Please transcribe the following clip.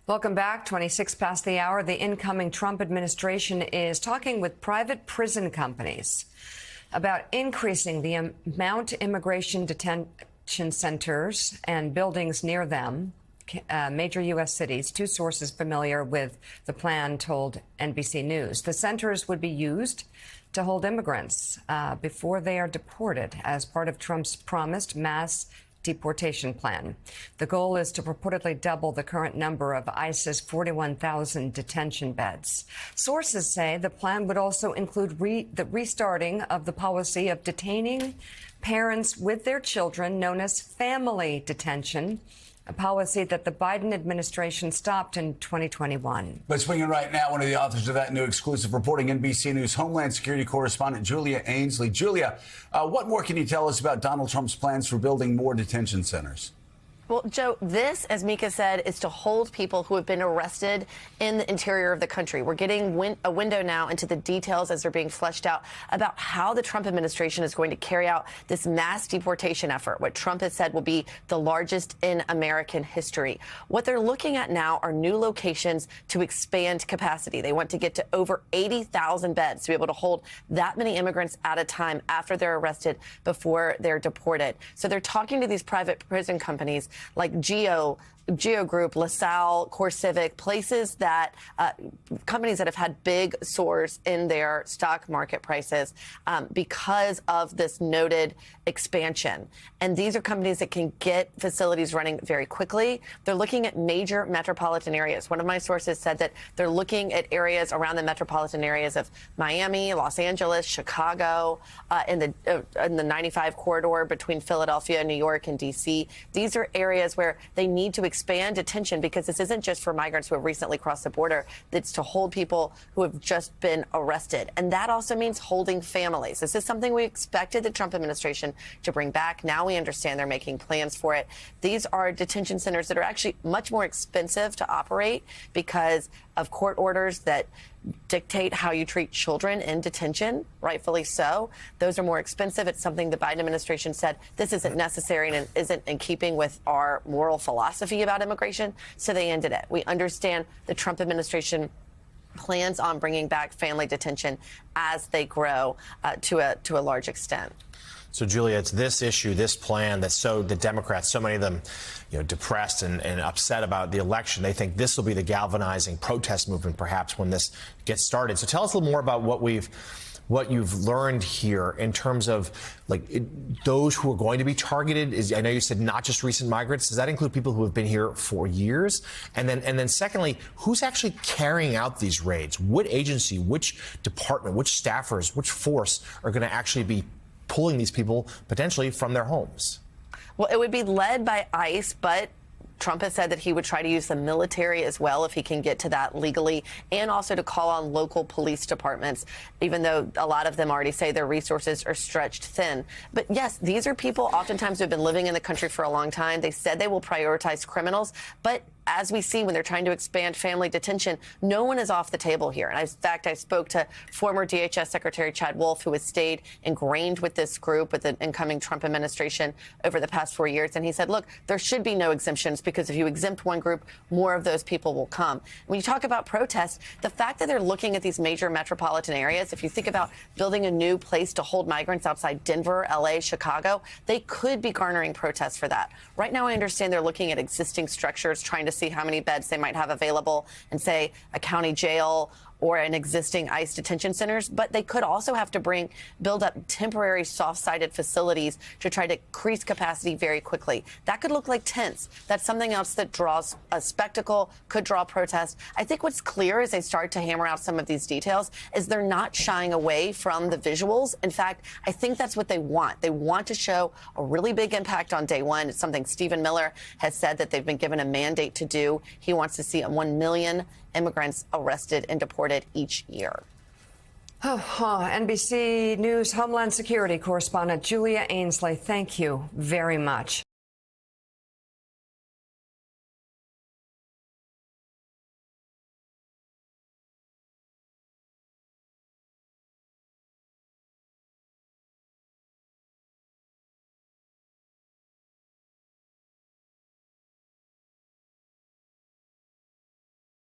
Welcome back. 26 past the hour. The incoming Trump administration is talking with private prison companies about increasing the amount of immigration detention centers and buildings near them, major U.S. cities. Two sources familiar with the plan told NBC News. The centers would be used to hold immigrants before they are deported as part of Trump's promised mass deportation plan. The goal is to purportedly double the current number of ICE's 41,000 detention beds. Sources say the plan would also include the restarting of the policy of detaining parents with their children, known as family detention, a policy that the Biden administration stopped in 2021. But swinging right now, one of the authors of that new exclusive reporting, NBC News Homeland Security correspondent Julia Ainsley. Julia, what more can you tell us about Donald Trump's plans for building more detention centers? Well, Joe, this, as Mika said, is to hold people who have been arrested in the interior of the country. We're getting a window now into the details as they're being fleshed out about how the Trump administration is going to carry out this mass deportation effort, what Trump has said will be the largest in American history. What they're looking at now are new locations to expand capacity. They want to get to over 80,000 beds to be able to hold that many immigrants at a time after they're arrested before they're deported. So they're talking to these private prison companies like Geo Group, LaSalle, CoreCivic, places that companies that have had big soars in their stock market prices because of this noted expansion. And these are companies that can get facilities running very quickly. They're looking at major metropolitan areas. One of my sources said that they're looking at areas around the metropolitan areas of Miami, Los Angeles, Chicago, in the 95 corridor between Philadelphia, New York, and D.C. These are areas where they need to expand detention because this isn't just for migrants who have recently crossed the border. It's to hold people who have just been arrested. And that also means holding families. This is something we expected the Trump administration to bring back. Now we understand they're making plans for it. These are detention centers that are actually much more expensive to operate because of court orders that dictate how you treat children in detention, rightfully so. Those are more expensive. It's something the Biden administration said this isn't necessary and isn't in keeping with our moral philosophy about immigration, so they ended it. We understand the Trump administration plans on bringing back family detention as they grow to a large extent. So, Julia, it's this issue, this plan that the Democrats, so many of them, depressed and upset about the election. They think this will be the galvanizing protest movement, perhaps, when this gets started. So tell us a little more about what you've learned here in terms of those who are going to be targeted. I know you said not just recent migrants. Does that include people who have been here for years? And then secondly, who's actually carrying out these raids? What agency, which department, which staffers, which force are going to actually be pulling these people potentially from their homes? Well, it would be led by ICE, but Trump has said that he would try to use the military as well if he can get to that legally, and also to call on local police departments, even though a lot of them already say their resources are stretched thin. But yes, these are people oftentimes who have been living in the country for a long time. They said they will prioritize criminals, but as we see when they're trying to expand family detention, no one is off the table here. And in fact, I spoke to former DHS Secretary Chad Wolf, who has stayed ingrained with this group, with the incoming Trump administration over the past 4 years. And he said, look, there should be no exemptions because if you exempt one group, more of those people will come. When you talk about protests, the fact that they're looking at these major metropolitan areas, if you think about building a new place to hold migrants outside Denver, L.A., Chicago, they could be garnering protests for that. Right now, I understand they're looking at existing structures, trying to see how many beds they might have available in, say, a county jail or an existing ICE detention centers, but they could also have to build up temporary soft-sided facilities to try to increase capacity very quickly. That could look like tents. That's something else that draws a spectacle, could draw protest. I think what's clear as they start to hammer out some of these details is they're not shying away from the visuals. In fact, I think that's what they want. They want to show a really big impact on day one. It's something Stephen Miller has said that they've been given a mandate to do. He wants to see 1 million immigrants arrested and deported each year. NBC News Homeland Security correspondent Julia Ainsley, thank you very much.